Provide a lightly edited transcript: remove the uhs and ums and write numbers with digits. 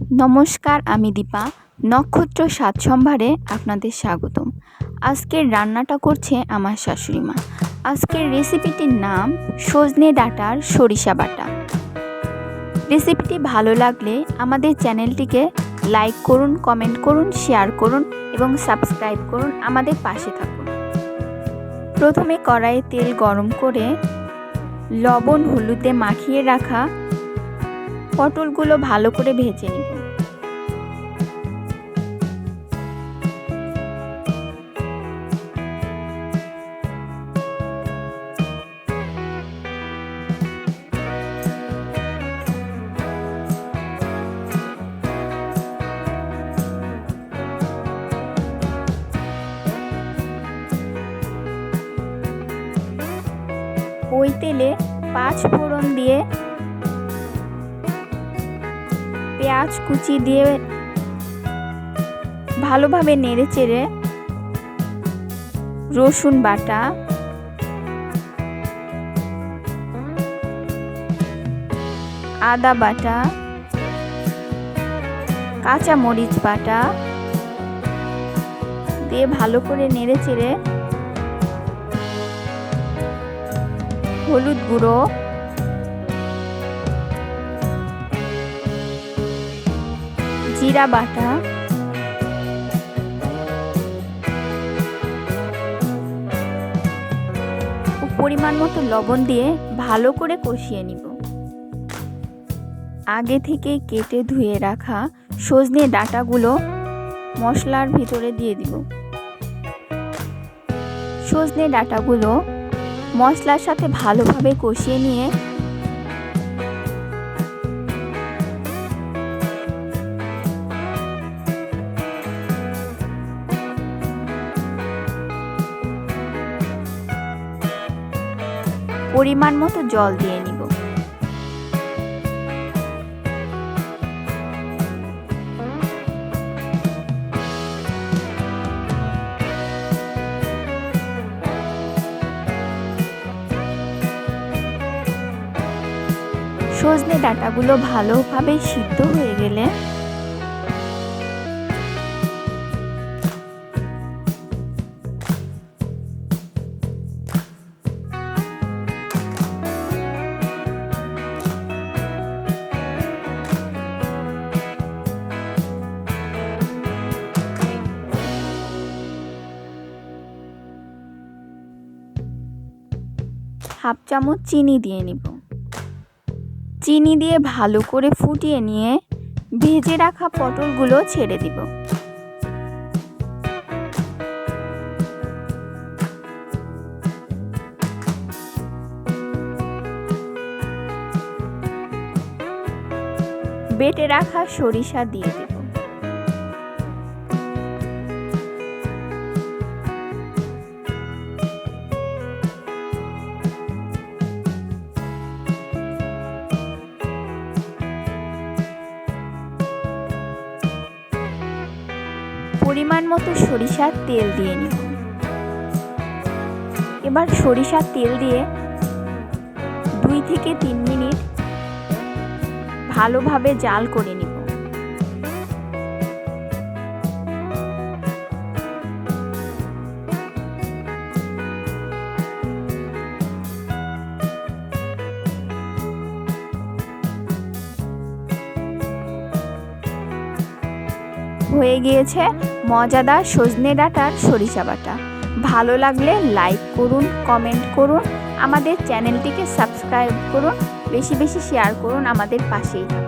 নমস্কার, আমি দীপা। নক্ষত্র স্বাদ সম্ভারে আপনাদের স্বাগতম। আজকের রান্নাটা করছে আমার শাশুড়ি মা। আজকের রেসিপিটির নাম সজনে ডাঁটার সরিষা বাটা। রেসিপিটি ভালো লাগলে আমাদের চ্যানেলটিকে লাইক করুন, কমেন্ট করুন, শেয়ার করুন এবং সাবস্ক্রাইব করুন। আমাদের পাশে থাকুন। প্রথমে কড়াইয়ে তেল গরম করে লবণ হলুদে মাখিয়ে রাখা পটলগুলো ভালো করে ভেজে নিব। ওই তেলে 5 ফোড়ন দিয়ে পেঁয়াজ কুচি দিয়ে ভালোভাবে নেড়েচেড়ে রসুন বাটা, আদা বাটা, কাঁচা মরিচ বাটা দিয়ে ভালো করে নেড়েচেড়ে হলুদ গুঁড়ো, জিরা বাটা, পরিমাণ মতো লবণ দিয়ে ভালো করে কষিয়ে নিব। আগে থেকে কেটে ধুয়ে রাখা সজনে ডাঁটাগুলো মশলার ভিতরে দিয়ে দিব। সজনে ডাঁটাগুলো মশলার সাথে ভালোভাবে কষিয়ে নিয়ে পরিমাণ মতো জল দিয়ে নিব। সজনে ডাঁটাগুলো ভালোভাবে সিদ্ধ হয়ে গেলে হাফ চামচ চিনি দিয়ে নিব। চিনি দিয়ে ভালো করে ফুটিয়ে নিয়ে ভেজে রাখা পটলগুলো ছেড়ে দিব। বেটে রাখা সরিষা দিয়ে দিব। পরিমাণ মতো সরিষার তেল দিয়ে নিব। এবার সরিষার তেল দিয়ে 2 থেকে 3 মিনিট ভালোভাবে জাল করে নিব। হয়ে গিয়েছে মজাদার সজনে ডাঁটার সরিষা বাটা। ভালো লাগলে লাইক করুন, কমেন্ট করুন, আমাদের চ্যানেলটিকে সাবস্ক্রাইব করুন, বেশি বেশি শেয়ার করুন, আমাদের পাশেই থাকুন।